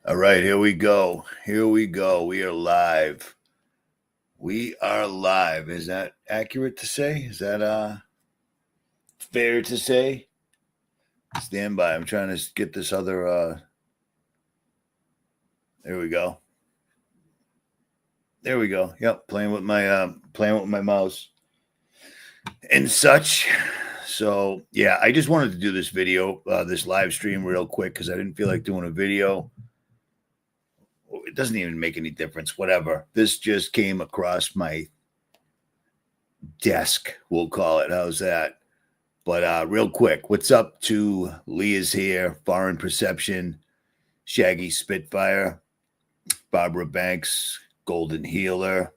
All right, here we go. Here we go. We are live. We are live. Is that accurate to say? Is that fair to say? Stand by. I'm trying to get this other there we go. There we go. Yep, playing with my mouse and such. So, yeah, I just wanted to do this video, this live stream real quick cuz I didn't feel like doing a video. It doesn't even make any difference, whatever. This just came across my desk, we'll call it. How's that? But real quick, what's up to Leah's here, Foreign Perception, Shaggy Spitfire, Barbara Banks, Golden Healer,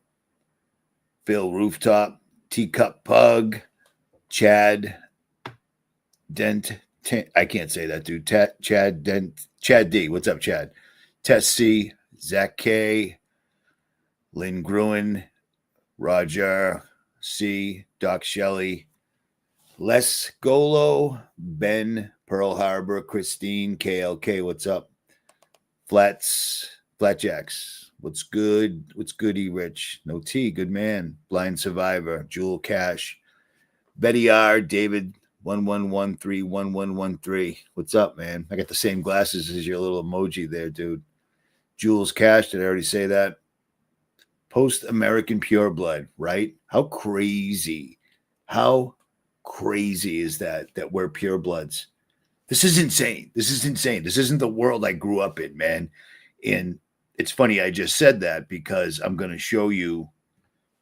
Phil Rooftop, Teacup Pug, Chad Dent. I can't say that, dude. Chad Dent. Chad D. What's up, Chad? Tess C. Zach K. Lynn Gruen, Roger C. Doc Shelley, Les Golo, Ben, Pearl Harbor, Christine, KLK, what's up? Flatjacks, what's good? What's goody, Rich? No T, good man. Blind Survivor, Jewel Cash, Betty R, David, 11131113. What's up, man? I got the same glasses as your little emoji there, dude. Jules Cash, did I already say that? Post American Pureblood, right? How crazy is that we're purebloods? This is insane. This isn't the world I grew up in, man. And it's funny I just said that because I'm going to show you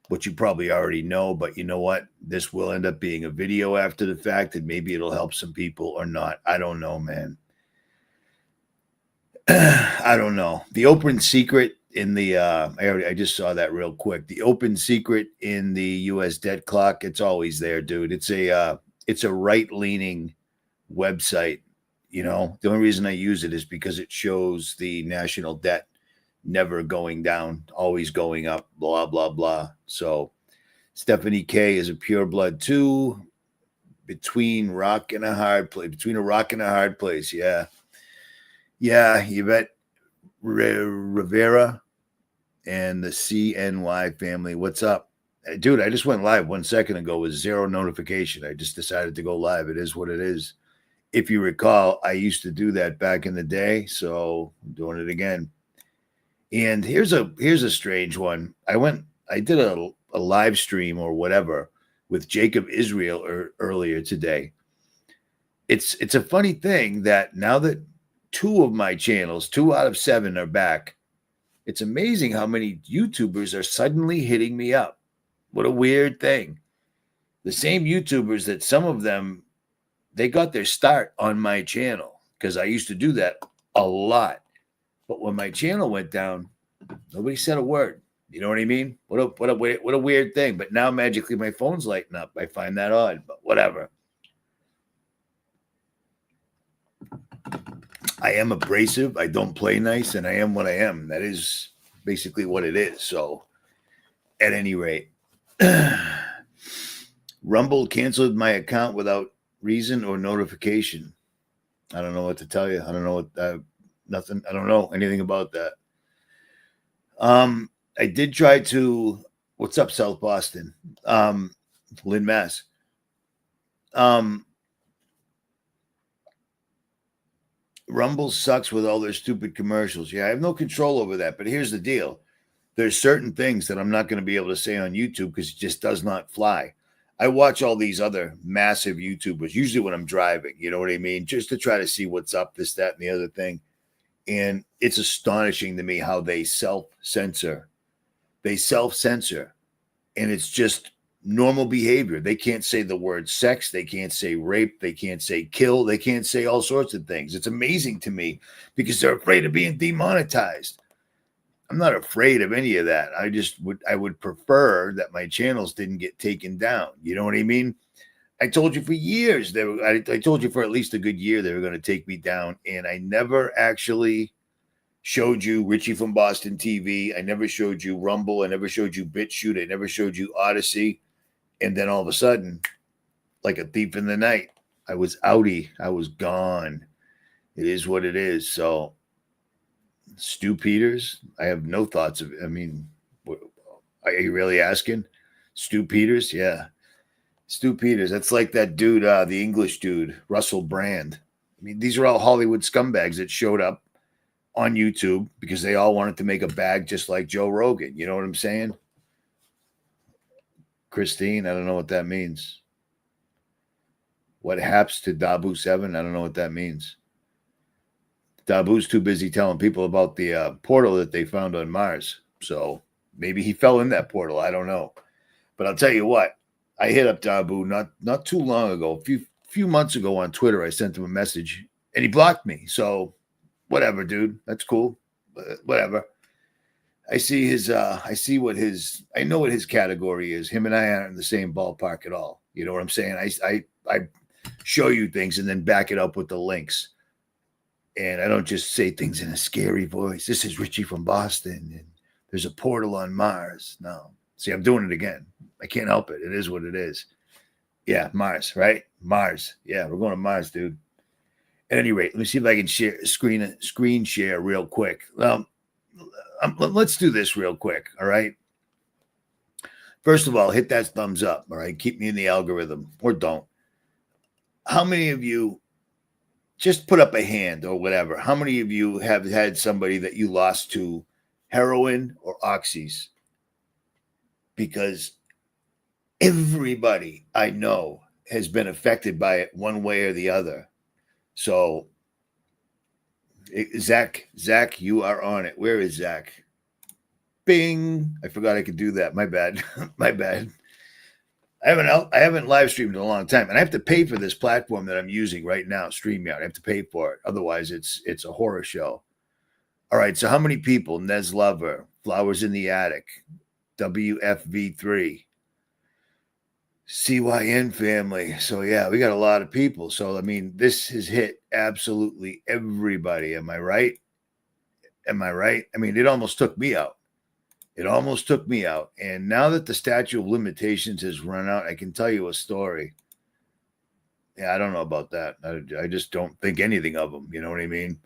what you probably already know, but you know what? This will end up being a video after the fact, and maybe it'll help some people or not. I don't know, man. I don't know. The open secret in the I just saw that real quick. The open secret in the US debt clock, it's always there, dude. It's a right-leaning website. You know, the only reason I use it is because it shows the national debt never going down, always going up, blah blah blah. So Stephanie K is a pure blood too. Between a rock and a hard place. Yeah. Yeah, Yvette Rivera and the CNY family. What's up? Dude, I just went live 1 second ago with zero notification. I just decided to go live. It is what it is. If you recall, I used to do that back in the day, so I'm doing it again. And here's a strange one. I did a live stream or whatever with Jacob Israel earlier today. It's a funny thing that now that two of my channels, 2 out of 7 are back. It's amazing how many YouTubers are suddenly hitting me up. What a weird thing. The same YouTubers that some of them, they got their start on my channel because I used to do that a lot. But when my channel went down, nobody said a word. You know what I mean? What a weird thing. But now magically my phone's lighting up. I find that odd, but whatever. I am abrasive. I don't play nice, and I am what I am. That is basically what it is. So, at any rate, Rumble canceled my account without reason or notification. I don't know what to tell you. I don't know what nothing. I don't know anything about that. I did try to. What's up, South Boston? Lynn, Mass. Rumble sucks with all their stupid commercials. Yeah, I have no control over that. But here's the deal. There's certain things that I'm not going to be able to say on YouTube because it just does not fly. I watch all these other massive YouTubers, usually when I'm driving, you know what I mean? Just to try to see what's up, this, that, and the other thing. And it's astonishing to me how they self-censor. And it's just normal behavior. They can't say the word sex. They can't say rape. They can't say kill. They can't say all sorts of things. It's amazing to me because they're afraid of being demonetized. I'm not afraid of any of that. I would prefer that my channels didn't get taken down. You know what I mean? I told you for years I told you for at least a good year they were going to take me down, and I never actually showed you Richie from Boston TV. I never showed you Rumble. I never showed you BitChute. I never showed you Odyssey. And then all of a sudden, like a thief in the night, I was outie. I was gone. It is what it is. So Stu Peters. I have no thoughts of. I mean, are you really asking? Stu Peters? Yeah, Stu Peters. That's like that dude, the English dude, Russell Brand. I mean, these are all Hollywood scumbags that showed up on YouTube because they all wanted to make a bag just like Joe Rogan. You know what I'm saying? Christine, I don't know what that means. What happens to Dabu 7? I don't know what that means. Dabu's too busy telling people about the portal that they found on Mars. So maybe he fell in that portal. I don't know. But I'll tell you what, I hit up Dabu not too long ago, a few months ago on Twitter. I sent him a message and he blocked me. So whatever, dude. That's cool. Whatever. I know what his category is. Him and I aren't in the same ballpark at all. You know what I'm saying? I show you things and then back it up with the links. And I don't just say things in a scary voice. This is Richie from Boston, and there's a portal on Mars. No. See, I'm doing it again. I can't help it. It is what it is. Yeah, Mars, right? Mars. Yeah, we're going to Mars, dude. At any rate, let me see if I can screen share real quick. Let's do this real quick, all right? First of all, hit that thumbs up, all right? Keep me in the algorithm, or don't. How many of you, just put up a hand or whatever, how many of you have had somebody that you lost to heroin or oxys? Because everybody I know has been affected by it one way or the other. So, Zach, you are on it. Where is Zach? Bing. I forgot I could do that. My bad. My bad. I haven't live streamed in a long time, and I have to pay for this platform that I'm using right now, StreamYard. I have to pay for it. Otherwise, it's a horror show. All right. So how many people? Nez Lover, Flowers in the Attic, WFV3, CYN family. So yeah, we got a lot of people. So I mean, this has hit absolutely everybody. Am I right? I mean, it almost took me out. And now that the statute of limitations has run out, I can tell you a story. Yeah, I don't know about that. I just don't think anything of them. You know what I mean?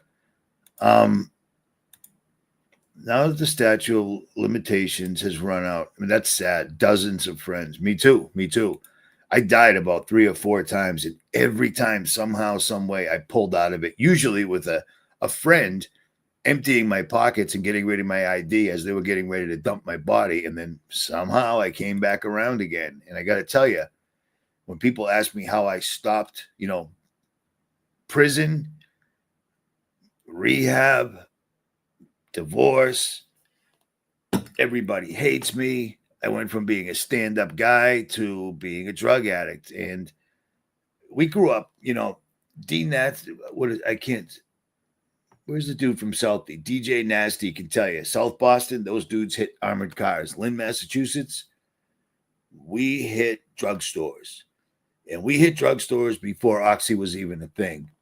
Now that the statute of limitations has run out, I mean, that's sad. Dozens of friends. Me too. I died about 3 or 4 times, and every time, somehow, some way, I pulled out of it, usually with a friend emptying my pockets and getting rid of my ID as they were getting ready to dump my body. And then somehow I came back around again. And I got to tell you, when people ask me how I stopped, prison, rehab, divorce, everybody hates me. I went from being a stand-up guy to being a drug addict. And we grew up, Dean, where's the dude from Southie? DJ Nasty can tell you. South Boston, those dudes hit armored cars. Lynn, Massachusetts, we hit drugstores. And we hit drugstores before Oxy was even a thing.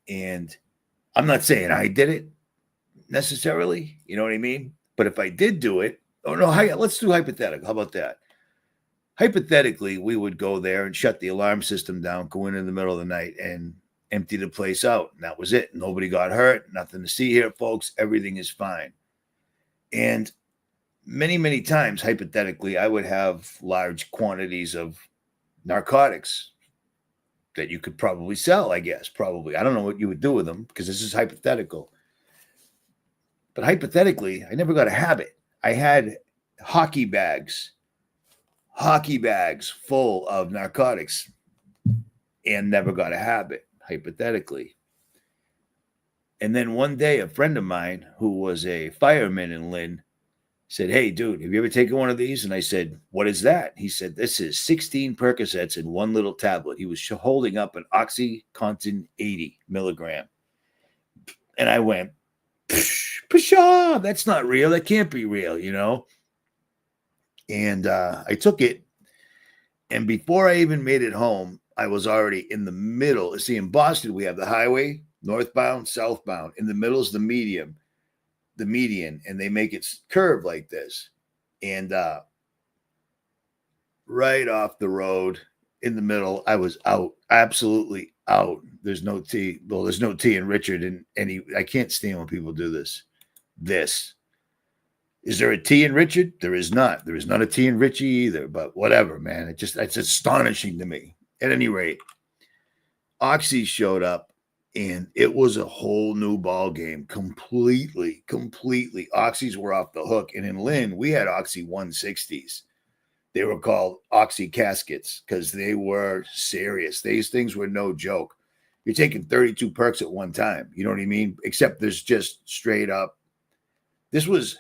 And I'm not saying I did it necessarily. You know what I mean? But if I did do it, let's do hypothetical. How about that? Hypothetically, we would go there and shut the alarm system down, go in the middle of the night, and empty the place out. And that was it. Nobody got hurt. Nothing to see here, folks. Everything is fine. And many, many times, hypothetically, I would have large quantities of narcotics that you could probably sell, I guess. Probably. I don't know what you would do with them because this is hypothetical. But hypothetically, I never got a habit. I had hockey bags full of narcotics and never got a habit. Hypothetically. And then one day, a friend of mine who was a fireman in Lynn said, "Hey, dude, have you ever taken one of these?" And I said, "What is that?" He said, "This is 16 Percocets in one little tablet." He was holding up an Oxycontin 80 milligram. And I went, pshaw, that's not real. That can't be real, And I took it. And before I even made it home, I was already in the middle. See, in Boston, we have the highway, northbound, southbound. In the middle is the median, and they make it curve like this. And right off the road in the middle, I was out, absolutely out. There's no T. Well, there's no T in Richard, and I can't stand when people do this. this. Is there a T in Richard? There is not. There is not a T in Richie either, but whatever, man. It's astonishing to me. At any rate, Oxy showed up and it was a whole new ball game. Completely. Oxys were off the hook. And in Lynn, we had Oxy 160s. They were called Oxy caskets because they were serious. These things were no joke. You're taking 32 perks at one time. You know what I mean? Except there's just straight up. This was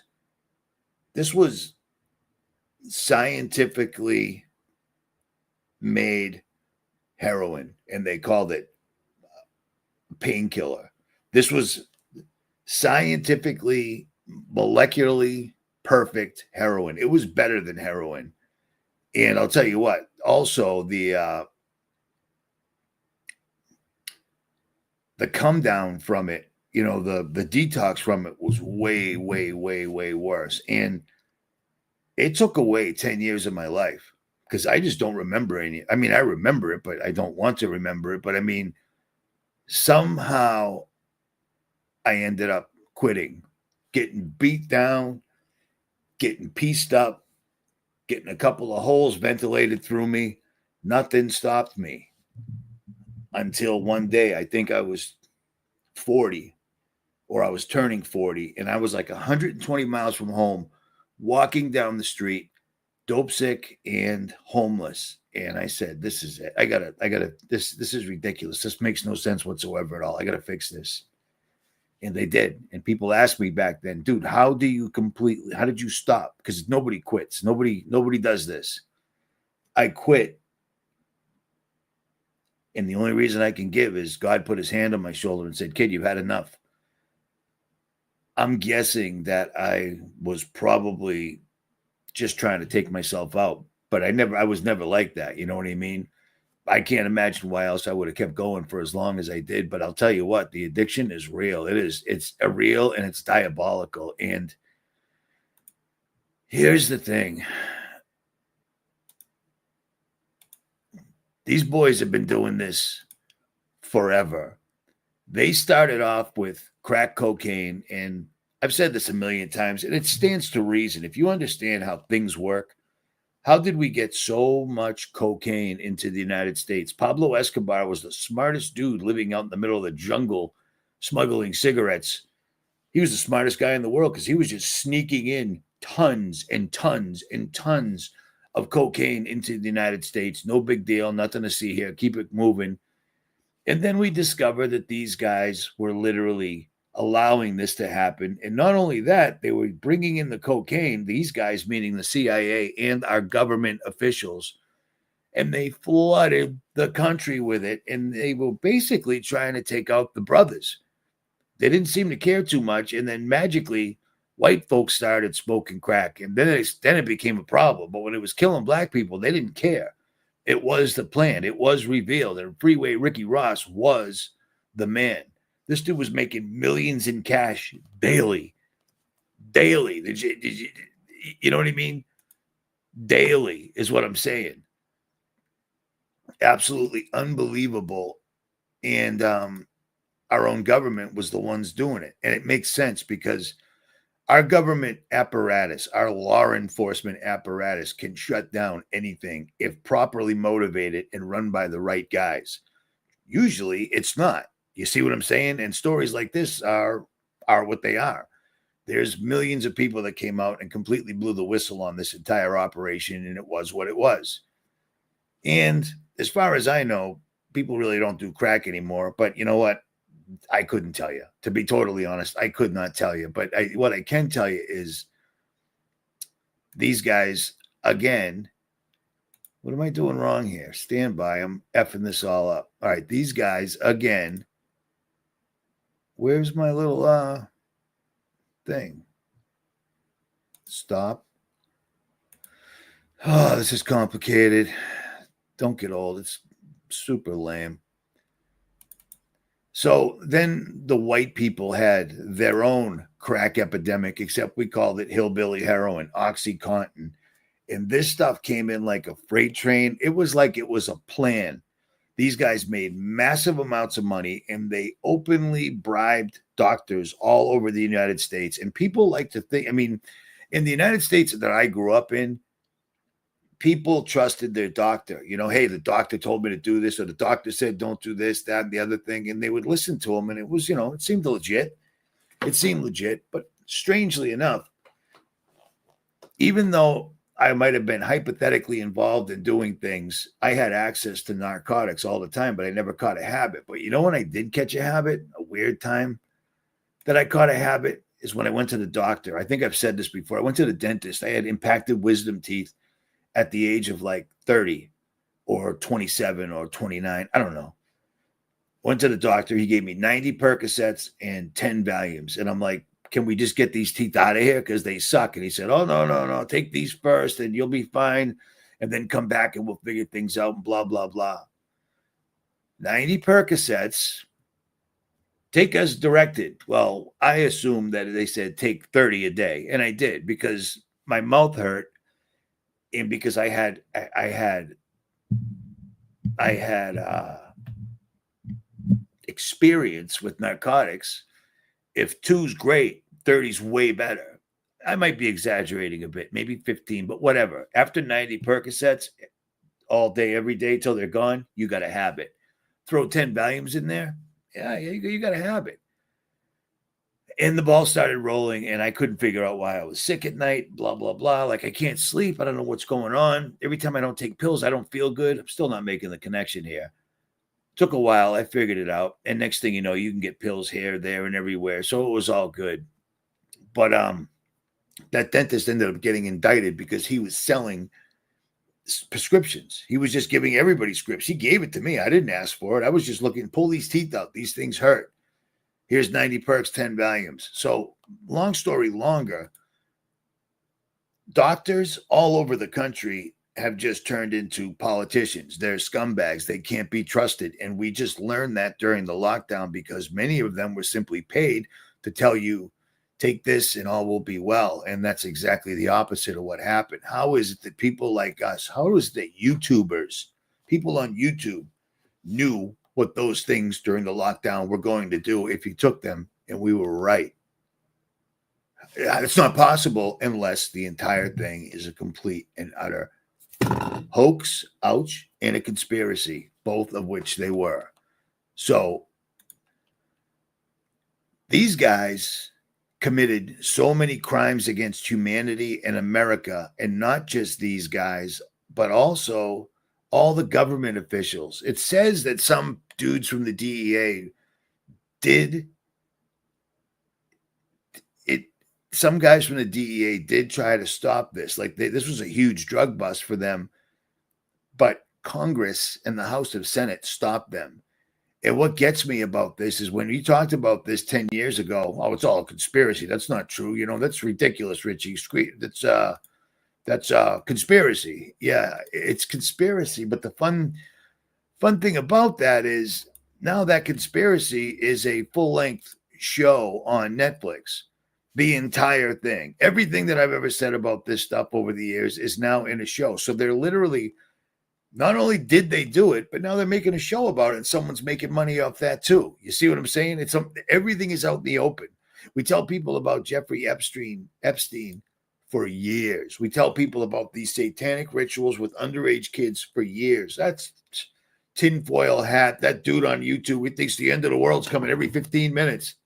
scientifically made heroin, and they called it painkiller. This was scientifically, molecularly perfect heroin. It was better than heroin. And I'll tell you what, also the come down from it, you know, the detox from it was way worse. And it took away 10 years of my life because I just don't remember any. I mean, I remember it, but I don't want to remember it. But I mean, somehow I ended up quitting, getting beat down, getting pieced up, getting a couple of holes ventilated through me. Nothing stopped me until one day, I think I was 40 or I was turning 40, and I was like 120 miles from home, walking down the street, dope sick and homeless. And I said, this is it. I gotta, this is ridiculous. This makes no sense whatsoever at all. I gotta fix this. And they did. And people asked me back then, dude, how did you stop? Because nobody quits. Nobody does this. I quit. And the only reason I can give is God put his hand on my shoulder and said, kid, you've had enough. I'm guessing that I was probably just trying to take myself out, but I was never like that. You know what I mean? I can't imagine why else I would have kept going for as long as I did. But I'll tell you what, the addiction is real. It's a real and it's diabolical. And here's the thing. These boys have been doing this forever. They started off with crack cocaine, and I've said this a million times, and it stands to reason. If you understand how things work, how did we get so much cocaine into the United States? Pablo Escobar was the smartest dude living out in the middle of the jungle smuggling cigarettes. He was the smartest guy in the world because he was just sneaking in tons and tons and tons of cocaine into the United States. No big deal, nothing to see here. Keep it moving. And then we discovered that these guys were literally allowing this to happen. And not only that, they were bringing in the cocaine, these guys, meaning the CIA and our government officials, and they flooded the country with it. And they were basically trying to take out the brothers. They didn't seem to care too much. And then magically, white folks started smoking crack. And then it became a problem. But when it was killing black people, they didn't care. It was the plan. It was revealed. And Freeway Ricky Ross was the man. This dude was making millions in cash daily. Did you know what I mean? Daily is what I'm saying. Absolutely unbelievable. And our own government was the ones doing it. And it makes sense because our government apparatus, our law enforcement apparatus can shut down anything if properly motivated and run by the right guys. Usually it's not. You see what I'm saying? And stories like this are what they are. There's millions of people that came out and completely blew the whistle on this entire operation, and it was what it was. And as far as I know, people really don't do crack anymore. But you know what? I couldn't tell you. To be totally honest, I could not tell you. But what I can tell you is these guys, again, what am I doing wrong here? Stand by. I'm effing this all up. All right, these guys, again, where's my little thing? Stop. Oh, this is complicated. Don't get old. It's super lame. So then the white people had their own crack epidemic, except we called it hillbilly heroin, Oxycontin. And this stuff came in like a freight train. It was like it was a plan. These guys made massive amounts of money, and they openly bribed doctors all over the United States. And people like to think, I mean, in the United States that I grew up in, people trusted their doctor. You know, hey, the doctor told me to do this, or the doctor said don't do this, that, and the other thing. And they would listen to him. And it was, you know, it seemed legit. It seemed legit. But strangely enough, even though I might have been hypothetically involved in doing things, I had access to narcotics all the time, but I never caught a habit. But you know when I did catch a habit, a weird time that I caught a habit is when I went to the doctor. I think I've said this before. I went to the dentist. I had impacted wisdom teeth at the age of like 30 or 27 or 29. I don't know. Went to the doctor. He gave me 90 Percocets and 10 Valiums. And I'm like, can we just get these teeth out of here? Because they suck. And he said, oh, no. Take these first and you'll be fine. And then come back and we'll figure things out and blah, blah, blah. 90 Percocets. Take as directed. Well, I assumed that they said take 30 a day. And I did because my mouth hurt. And because I had experience with narcotics. If 2's great, 30's way better. I might be exaggerating a bit, maybe 15, but whatever. After 90 Percocets all day, every day till they're gone, you got a habit. Throw 10 Valiums in there. Yeah, you got a habit. And the ball started rolling, and I couldn't figure out why I was sick at night, blah, blah, blah. Like, I can't sleep. I don't know what's going on. Every time I don't take pills, I don't feel good. I'm still not making the connection here. Took a while. I figured it out. And next thing you know, you can get pills here, there, and everywhere. So it was all good. But that dentist ended up getting indicted because he was selling prescriptions. He was just giving everybody scripts. He gave it to me. I didn't ask for it. I was just looking, pull these teeth out. These things hurt. Here's 90 perks, 10 Valiums. So long story longer, doctors all over the country have just turned into politicians. They're scumbags. They can't be trusted. And we just learned that during the lockdown because many of them were simply paid to tell you, take this and all will be well. And that's exactly the opposite of what happened. How is it that people like us, how is it that YouTubers, people on YouTube knew what those things during the lockdown were going to do if you took them, and we were right? It's not possible unless the entire thing is a complete and utter hoax, ouch, and a conspiracy, both of which they were. So these guys committed so many crimes against humanity in America, and not just these guys, but also all the government officials. It says that some dudes from the DEA some guys from the DEA did try to stop this. Like this was a huge drug bust for them, but Congress and the House of Senate stopped them. And what gets me about this is when we talked about this 10 years ago, oh, it's all a conspiracy. That's not true. You know, that's ridiculous, Richie. That's conspiracy. Yeah, it's conspiracy. But the fun thing about that is now that conspiracy is a full-length show on Netflix. The entire thing. Everything that I've ever said about this stuff over the years is now in a show. So they're literally, not only did they do it, but now they're making a show about it, and someone's making money off that too. You see what I'm saying? Everything is out in the open. We tell people about Jeffrey Epstein for years. We tell people about these satanic rituals with underage kids for years. That's tinfoil hat. That dude on YouTube, he thinks the end of the world's coming every 15 minutes.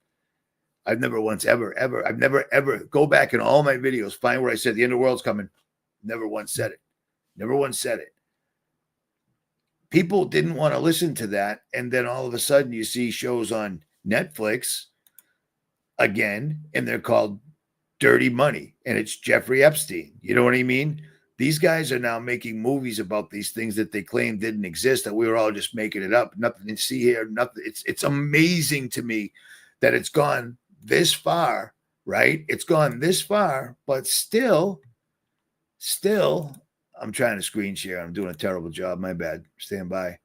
I've never once I've never ever go back in all my videos, find where I said the end of the world's coming. Never once said it. Never once said it. People didn't want to listen to that. And then all of a sudden you see shows on Netflix again, and they're called Dirty Money. And it's Jeffrey Epstein. You know what I mean? These guys are now making movies about these things that they claim didn't exist, that we were all just making it up. Nothing to see here. Nothing. It's amazing to me that it's gone this far, right? It's gone this far, but still, I'm trying to screen share. I'm doing a terrible job. My bad. Stand by.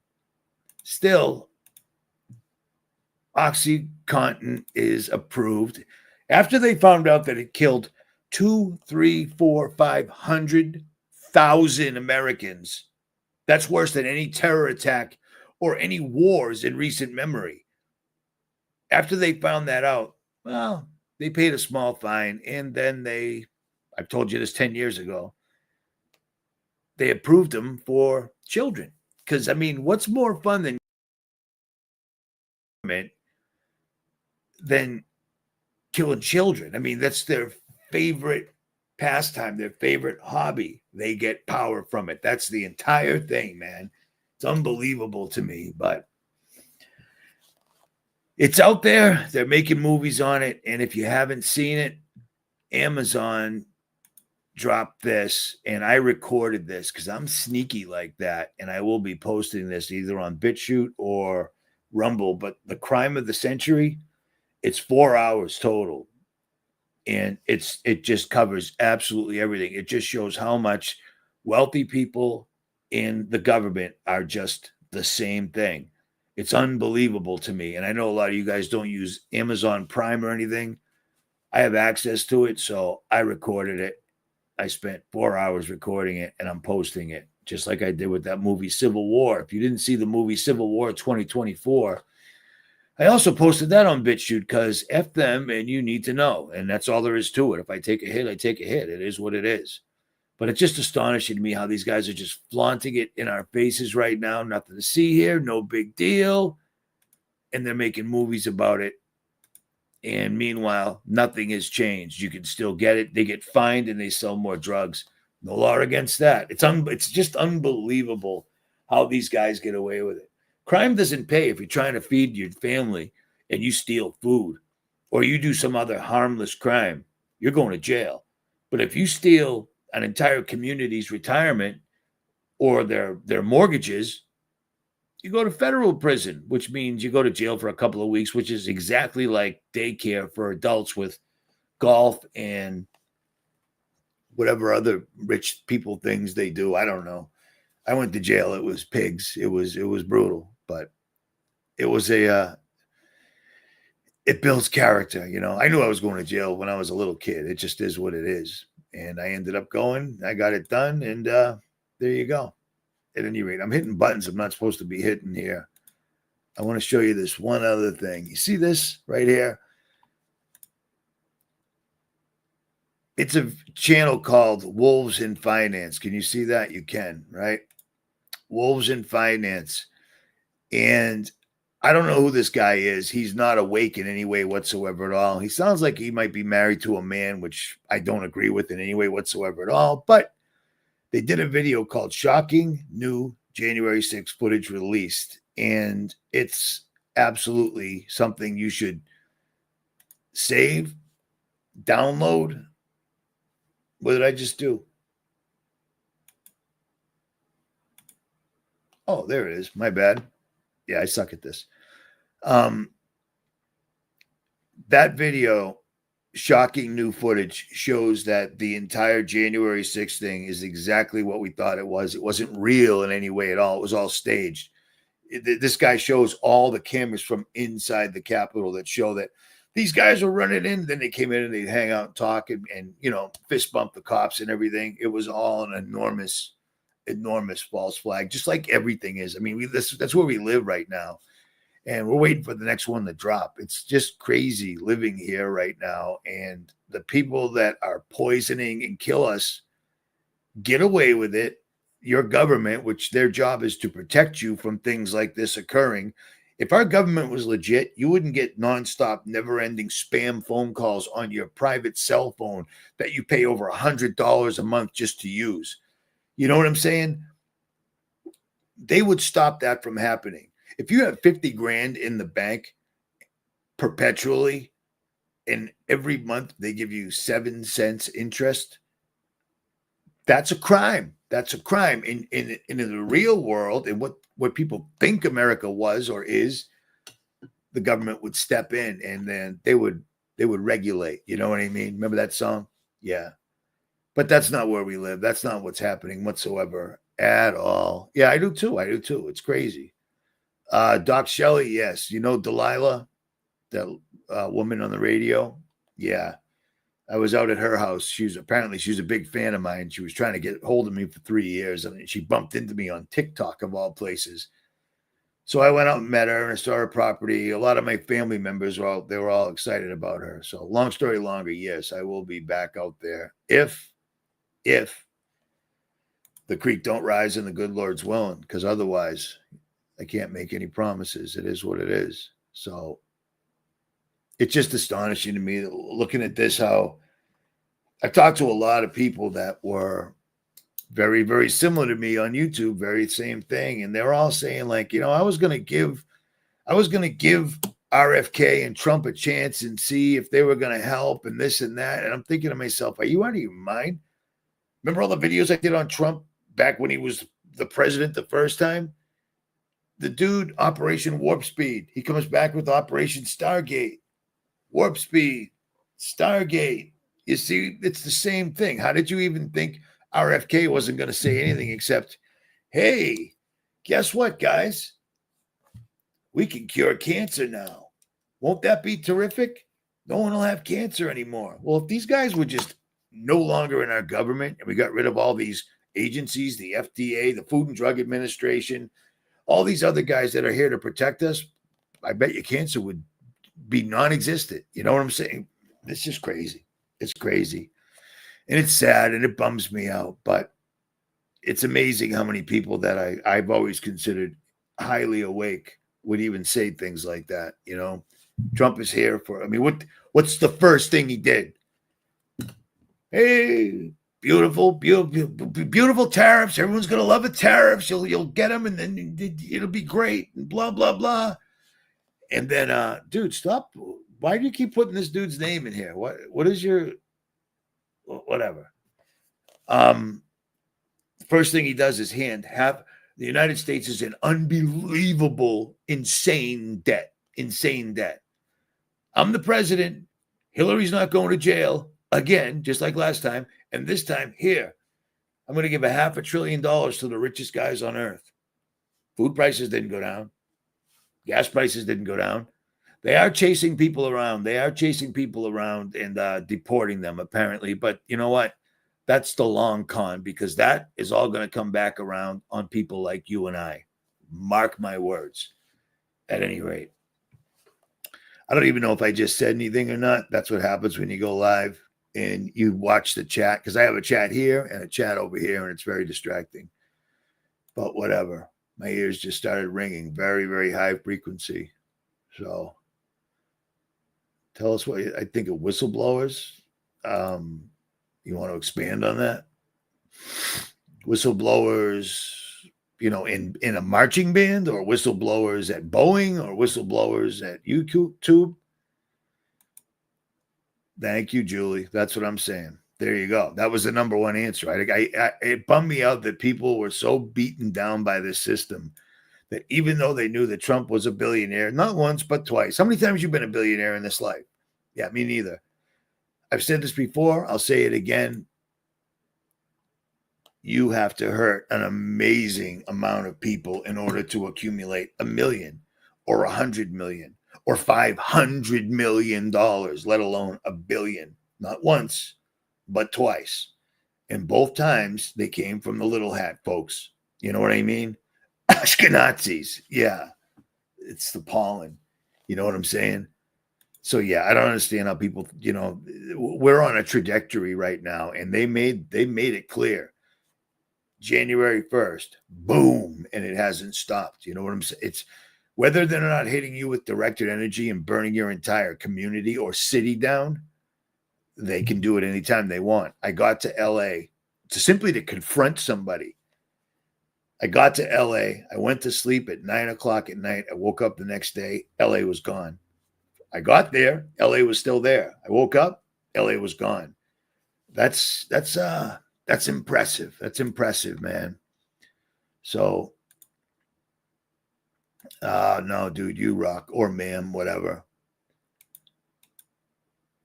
Still, Oxycontin is approved after they found out that it killed 500,000 Americans. That's worse than any terror attack or any wars in recent memory. After they found that out, well, they paid a small fine, and then I've told you this 10 years ago, they approved them for children. Because, I mean, what's more fun than killing children? I mean, that's their favorite pastime, their favorite hobby. They get power from it. That's the entire thing, man. It's unbelievable to me, but it's out there. They're making movies on it. And if you haven't seen it, Amazon dropped this, and I recorded this because I'm sneaky like that. And I will be posting this either on BitChute or Rumble. But the crime of the century, it's 4 hours total. And it just covers absolutely everything. It just shows how much wealthy people in the government are just the same thing. It's unbelievable to me. And I know a lot of you guys don't use Amazon Prime or anything. I have access to it, so I recorded it. I spent 4 hours recording it, and I'm posting it, just like I did with that movie Civil War. If you didn't see the movie Civil War 2024, I also posted that on BitChute because F them and you need to know. And that's all there is to it. If I take a hit, I take a hit. It is what it is. But it's just astonishing to me how these guys are just flaunting it in our faces right now. Nothing to see here. No big deal. And they're making movies about it. And meanwhile, nothing has changed. You can still get it. They get fined and they sell more drugs. No law against that. It's just unbelievable how these guys get away with it. Crime doesn't pay if you're trying to feed your family and you steal food or you do some other harmless crime. You're going to jail. But if you steal an entire community's retirement or their mortgages, you go to federal prison, which means you go to jail for a couple of weeks, which is exactly like daycare for adults with golf and whatever other rich people things they do. I don't know. I went to jail. It was pigs. It was brutal, but it was it builds character. You know, I knew I was going to jail when I was a little kid. It just is what it is. And I ended up going, I got it done. And there you go. At any rate, I'm hitting buttons I'm not supposed to be hitting here. I want to show you this one other thing. You see this right here? It's a channel called Wolves in Finance. Can you see that? You can, right? Wolves in Finance. And I don't know who this guy is. He's not awake in any way whatsoever at all. He sounds like he might be married to a man, which I don't agree with in any way whatsoever at all. But they did a video called Shocking New January 6th Footage Released. And it's absolutely something you should save, download. What did I just do? Oh, there it is. My bad. Yeah, I suck at this. That video, Shocking New Footage, shows that the entire January 6th thing is exactly what we thought it was. It wasn't real in any way at all. It was all staged. This guy shows all the cameras from inside the Capitol that show that these guys were running in. Then they came in and they'd hang out and talk and you know, fist bump the cops and everything. It was all an enormous false flag, just like everything is. I mean, that's where we live right now. And we're waiting for the next one to drop. It's just crazy living here right now. And the people that are poisoning and kill us get away with it. Your government, which their job is to protect you from things like this occurring. If our government was legit, you wouldn't get nonstop, never-ending spam phone calls on your private cell phone that you pay over $100 a month just to use. You know what I'm saying? They would stop that from happening. If you have 50 grand in the bank perpetually and every month they give you 7 cents interest, that's a crime. That's a crime. In the real world, and what people think America was or is, the government would step in and then they would regulate. You know what I mean? Remember that song? Yeah. But that's not where we live. That's not what's happening whatsoever at all. Yeah, I do too. It's crazy. Doc Shelley, yes. You know Delilah, that woman on the radio? Yeah. I was out at her house. She was a big fan of mine. She was trying to get hold of me for 3 years. I mean, she bumped into me on TikTok of all places. So I went out and met her and I saw her property. A lot of my family members they were all excited about her. So long story longer, yes, I will be back out there if the creek don't rise and the good Lord's willing, because otherwise I can't make any promises. It is what it is. So it's just astonishing to me looking at this, how I've talked to a lot of people that were very, very similar to me on YouTube, very same thing. And they're all saying, like, I was going to give RFK and Trump a chance and see if they were going to help and this and that. And I'm thinking to myself, are you out of your mind? Remember all the videos I did on Trump back when he was the president the first time? The dude, Operation Warp Speed. He comes back with Operation Stargate. Warp Speed, Stargate. You see, it's the same thing. How did you even think RFK wasn't going to say anything except, hey, guess what, guys? We can cure cancer now. Won't that be terrific? No one will have cancer anymore. Well, if these guys were just no longer in our government and we got rid of all these agencies, the FDA, the Food and Drug Administration, all these other guys that are here to protect us, I bet you cancer would be non-existent. You know what I'm saying? It's just crazy. It's crazy. And it's sad and it bums me out, but it's amazing how many people that I've always considered highly awake would even say things like that. Trump is here for, what's the first thing he did? Hey, beautiful tariffs. Everyone's going to love the tariffs. You'll get them and then it'll be great and blah, blah, blah. And then, dude, stop. Why do you keep putting this dude's name in here? What is your, whatever. First thing he does is the United States is in unbelievable, insane debt. I'm the president. Hillary's not going to jail again, just like last time. And this time, here, I'm going to give $500 billion to the richest guys on earth. Food prices didn't go down. Gas prices didn't go down. They are chasing people around. And deporting them, apparently. But you know what? That's the long con, because that is all going to come back around on people like you and I. Mark my words. At any rate, I don't even know if I just said anything or not. That's what happens when you go live and you watch the chat, because I have a chat here and a chat over here, and it's very distracting. But whatever. My ears just started ringing. Very, very high frequency. So tell us what I think of whistleblowers. You want to expand on that? Whistleblowers, in a marching band, or whistleblowers at Boeing, or whistleblowers at YouTube? Thank you, Julie. That's what I'm saying. There you go. That was the number one answer. It bummed me out that people were so beaten down by this system that even though they knew that Trump was a billionaire, not once, but twice. How many times you've been a billionaire in this life? Yeah, me neither. I've said this before. I'll say it again. You have to hurt an amazing amount of people in order to accumulate $1 million or $100 million or $500 million, let alone $1 billion. Not once, but twice. And both times they came from the little hat folks. You know what I mean? Ashkenazis. Yeah. It's the pollen. You know what I'm saying? So, yeah, I don't understand how people, we're on a trajectory right now, and they made it clear. January 1st, boom, and it hasn't stopped. You know what I'm saying? It's whether they're not hitting you with directed energy and burning your entire community or city down, they can do it anytime they want. I got to LA to confront somebody. I got to LA. I went to sleep at 9:00 at night. I woke up the next day. LA was gone. I got there. LA was still there. I woke up. LA was gone. That's impressive. That's impressive, man. So, no, dude, you rock, or ma'am, whatever.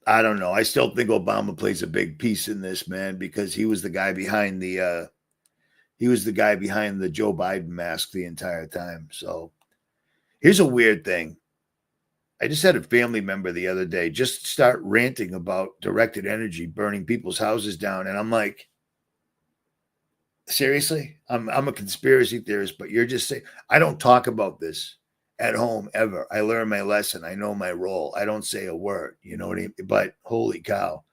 I don't know. I still think Obama plays a big piece in this, man, because he was the guy behind the Joe Biden mask the entire time. So here's a weird thing. I just had a family member the other day just start ranting about directed energy burning people's houses down. And I'm like, Seriously, I'm a conspiracy theorist, but you're just saying I don't talk about this at home ever. I learn my lesson. I know my role. I don't say a word. You know what I mean? But holy cow,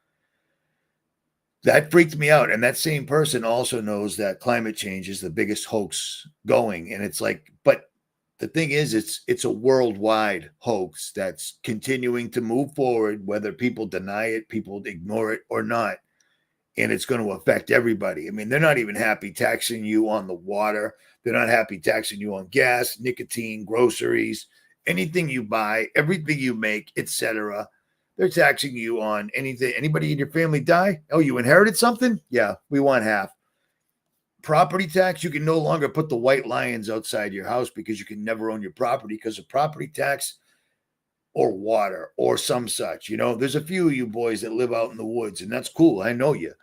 that freaked me out. And that same person also knows that climate change is the biggest hoax going. And it's like, but the thing is, it's a worldwide hoax that's continuing to move forward, whether people deny it, people ignore it or not. And it's going to affect everybody. I mean, they're not even happy taxing you on the water. They're not happy taxing you on gas, nicotine, groceries, anything you buy, everything you make, etc. They're taxing you on anything. Anybody in your family die? Oh, you inherited something? Yeah, we want half. Property tax, you can no longer put the white lions outside your house because you can never own your property because of property tax or water or some such. You know, there's a few of you boys that live out in the woods, and that's cool. I know you.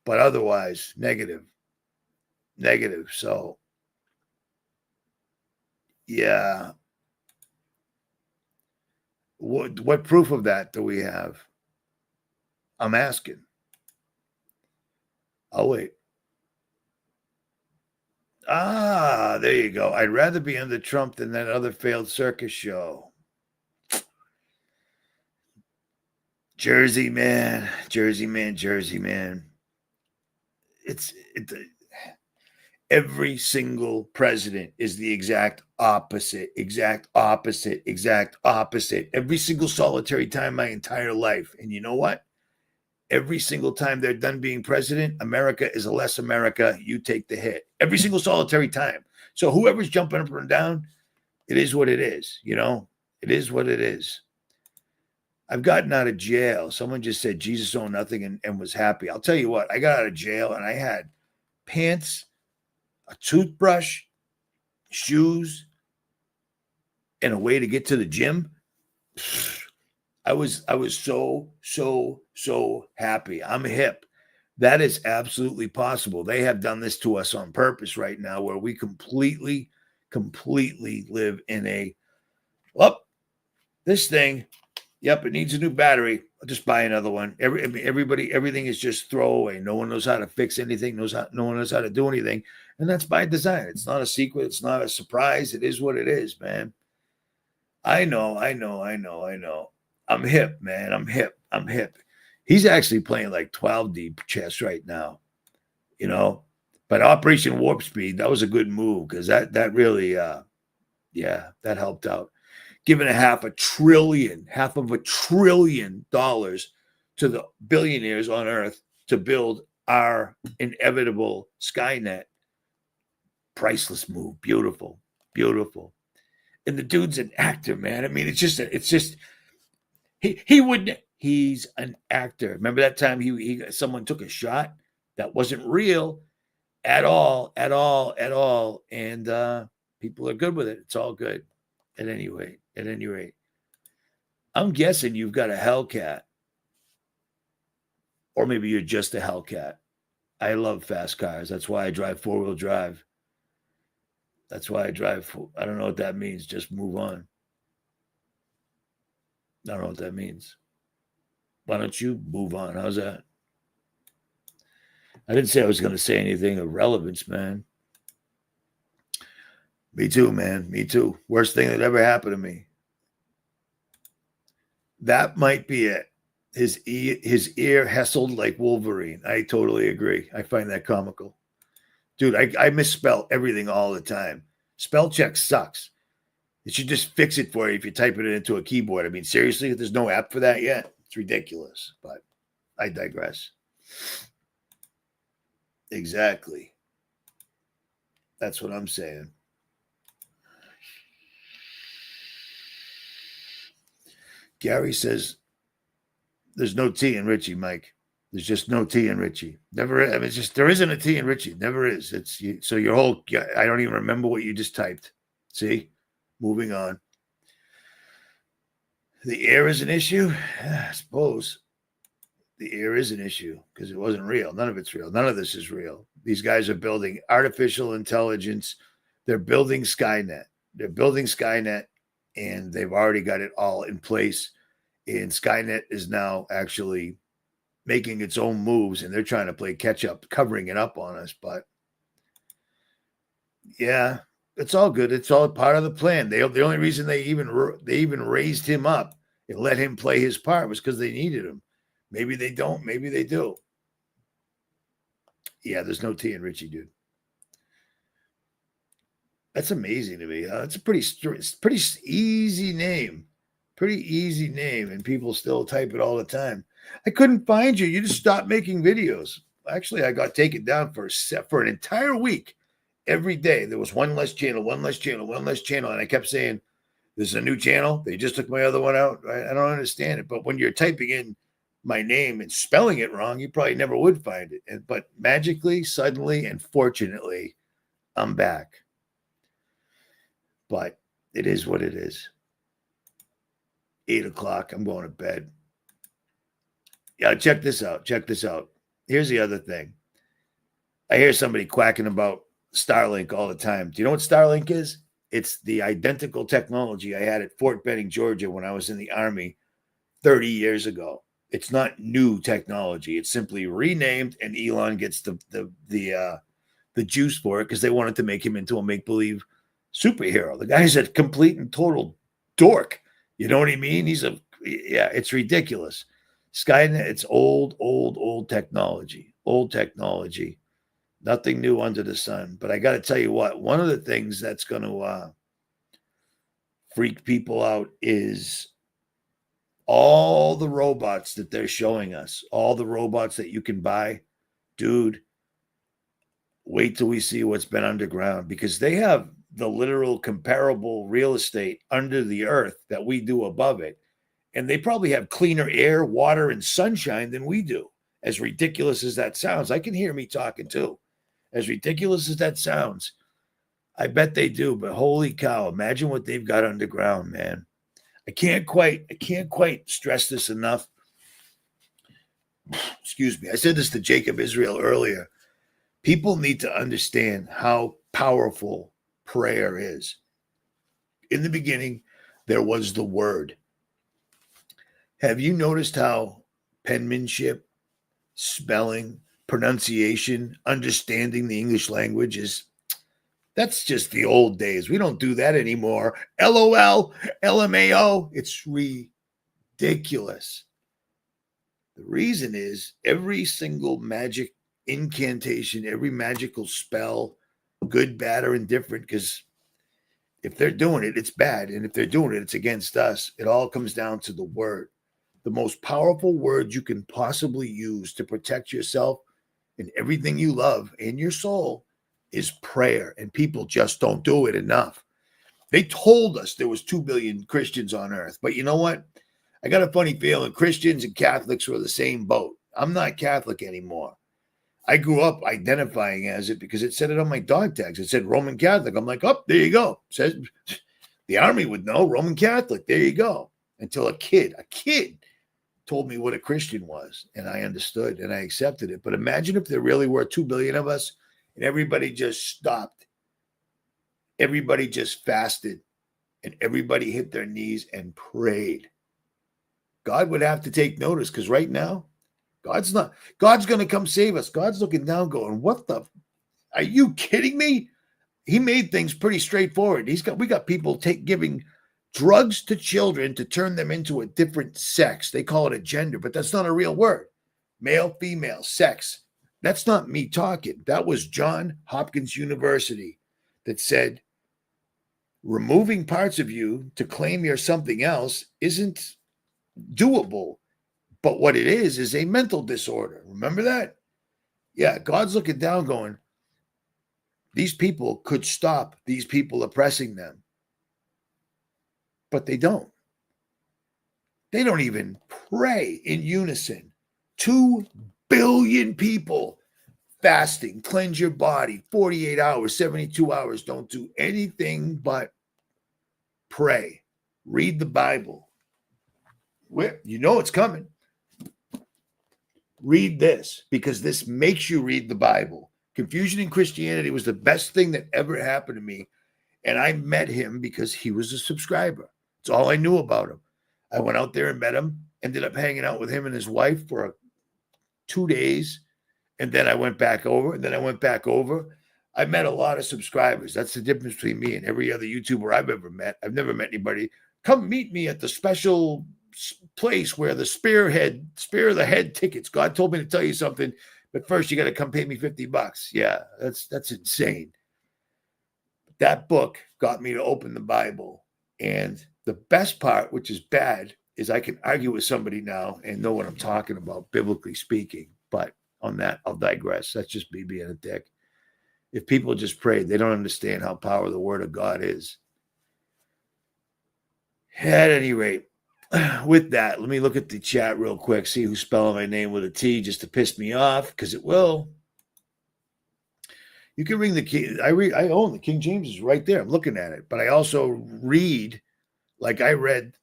But otherwise, negative. So, yeah. What proof of that do we have? I'm asking. I'll wait. Ah, there you go. I'd rather be under Trump than that other failed circus show. Jersey man. Every single president is the exact opposite. Every single solitary time my entire life. And you know what? Every single time they're done being president, America is a less America. You take the hit. Every single solitary time. So whoever's jumping up and down, it is what it is. You know, it is what it is. I've gotten out of jail. Someone just said Jesus owned nothing and was happy. I'll tell you what, I got out of jail and I had pants, a toothbrush, shoes, and a way to get to the gym. I was so happy. I'm hip. That is absolutely possible. They have done this to us on purpose right now, where we completely live in a this thing. Yep, it needs a new battery. I'll just buy another one. Everything is just throwaway. No one knows how to fix anything. No one knows how to do anything, and that's by design. It's not a secret. It's not a surprise. It is what it is, man. I know. I'm hip, man. I'm hip. He's actually playing like 12 deep chess right now, you know. But Operation Warp Speed, that was a good move because that really, that helped out. Giving half of $1 trillion to the billionaires on Earth to build our inevitable Skynet. Priceless move. Beautiful. And the dude's an actor, man. I mean, it's just he wouldn't. He's an actor. Remember that time someone took a shot that wasn't real at all, and people are good with it. It's all good. At any rate, I'm guessing you've got a Hellcat, or maybe you're just a Hellcat. I love fast cars. That's why I drive 4-wheel drive. That's why I drive. I don't know what that means. Just move on. I don't know what that means. Why don't you move on? How's that? I didn't say I was going to say anything of relevance, man. Me too, man. Me too. Worst thing that ever happened to me. That might be it. His ear hessled like Wolverine. I totally agree. I find that comical. Dude, I misspell everything all the time. Spell check sucks. It should just fix it for you if you type it into a keyboard. I mean, seriously, there's no app for that yet. It's ridiculous, but I digress. Exactly. That's what I'm saying. Gary says, there's no T in Richie, Mike. There's just no T in Richie. Never. I mean, it's just there isn't a T in Richie. Never is. So your whole. I don't even remember what you just typed. See, moving on. The air is an issue. I suppose the air is an issue because it wasn't real. None of it's real. None of this is real. These guys are building artificial intelligence. They're building Skynet. And they've already got it all in place. And Skynet is now actually making its own moves, and they're trying to play catch up, covering it up on us. But Yeah, it's all good. It's all part of the plan. The only reason they even raised him up and let him play his part was because they needed him. Maybe they don't. Maybe they do. Yeah, there's no T in Richie, dude. That's amazing to me. It's a pretty easy name. Pretty easy name, and people still type it all the time. I couldn't find you. You just stopped making videos. Actually, I got taken down for an entire week. Every day there was one less channel, one less channel, one less channel, and I kept saying, "There's a new channel. They just took my other one out." I don't understand it. But when you're typing in my name and spelling it wrong, you probably never would find it. But magically, suddenly, and fortunately, I'm back. But it is what it is. 8 o'clock. I'm going to bed. Yeah, check this out. Check this out. Here's the other thing. I hear somebody quacking about Starlink all the time. Do you know what Starlink is? It's the identical technology I had at Fort Benning, Georgia, when I was in the Army 30 years ago. It's not new technology. It's simply renamed, and Elon gets the juice for it because they wanted to make him into a make-believe superhero. The guy's a complete and total dork. You know what I mean? It's ridiculous. Skynet, it's old technology. Old technology. Nothing new under the sun. But I got to tell you what, one of the things that's going to freak people out is all the robots that they're showing us, all the robots that you can buy. Dude, wait till we see what's been underground, because they have the literal comparable real estate under the earth that we do above it. And they probably have cleaner air, water, and sunshine than we do. As ridiculous as that sounds, I can hear me talking too. As ridiculous as that sounds, I bet they do. But holy cow, imagine what they've got underground, man. I can't quite stress this enough. Excuse me. I said this to Jacob Israel earlier. People need to understand how powerful prayer is. In the beginning, there was the word. Have you noticed how penmanship, spelling, pronunciation, understanding the English language that's just the old days. We don't do that anymore. LOL, LMAO. It's ridiculous. The reason is every single magic incantation, every magical spell, good, bad, or indifferent, because if they're doing it, it's bad. And if they're doing it, it's against us. It all comes down to the word. The most powerful word you can possibly use to protect yourself and everything you love and your soul is prayer. And people just don't do it enough. They told us there was 2 billion Christians on earth. But you know what? I got a funny feeling Christians and Catholics were the same boat. I'm not Catholic anymore. I grew up identifying as it because it said it on my dog tags. It said Roman Catholic. I'm like, oh, there you go. It says the Army would know, Roman Catholic. There you go. Until a kid told me what a Christian was, and I understood and I accepted it. But imagine if there really were 2 billion of us and everybody just stopped. Everybody just fasted and everybody hit their knees and prayed. God would have to take notice, because right now, God's going to come save us. God's looking down going, are you kidding me? He made things pretty straightforward. We got people giving drugs to children to turn them into a different sex. They call it a gender, but that's not a real word. Male, female, sex. That's not me talking. That was Johns Hopkins University that said removing parts of you to claim you're something else isn't doable. But what it is a mental disorder. Remember that? Yeah, God's looking down going, these people could stop these people oppressing them. But they don't. They don't even pray in unison. 2 billion people fasting, cleanse your body, 48 hours, 72 hours, don't do anything but pray. Read the Bible. You know it's coming. Read this, because this makes you read the Bible. Confusion in Christianity was the best thing that ever happened to me. And I met him because he was a subscriber. It's all I knew about him. I went out there and met him, ended up hanging out with him and his wife for 2 days. And then I went back over, I met a lot of subscribers. That's the difference between me and every other YouTuber I've ever met. I've never met anybody. Come meet me at the special place where the spear of the head tickets. God told me to tell you something, but first you got to come pay me $50. Yeah, that's insane. That book got me to open the Bible. And the best part, which is bad, is I can argue with somebody now and know what I'm talking about, biblically speaking. But on that, I'll digress. That's just me being a dick. If people just pray, they don't understand how powerful the word of God is. At any rate, with that, let me look at the chat real quick, see who's spelling my name with a T just to piss me off, because it will. You can ring the King. I own the King James is right there. I'm looking at it, but I also read, like I read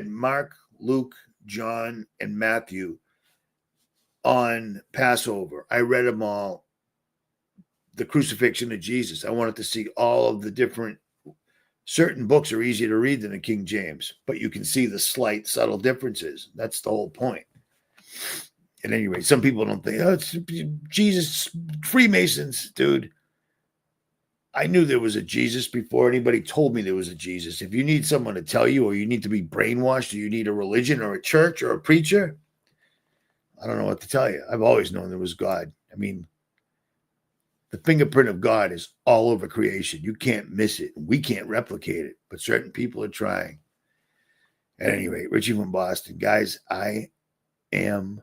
Mark, Luke, John, and Matthew on Passover. I read them all. The crucifixion of Jesus. I wanted to see all of the different. Certain books are easier to read than the King James, but you can see the slight, subtle differences. That's the whole point. At any rate, some people don't think, oh, it's Jesus, Freemasons, dude. I knew there was a Jesus before anybody told me there was a Jesus. If you need someone to tell you, or you need to be brainwashed, or you need a religion or a church or a preacher, I don't know what to tell you. I've always known there was God. I mean, the fingerprint of God is all over creation. You can't miss it. We can't replicate it, but certain people are trying. At any rate, Richie from Boston. Guys, I am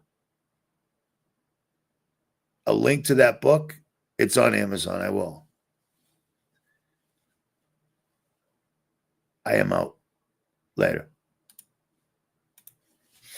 a link to that book. It's on Amazon. I will. I am out. Later.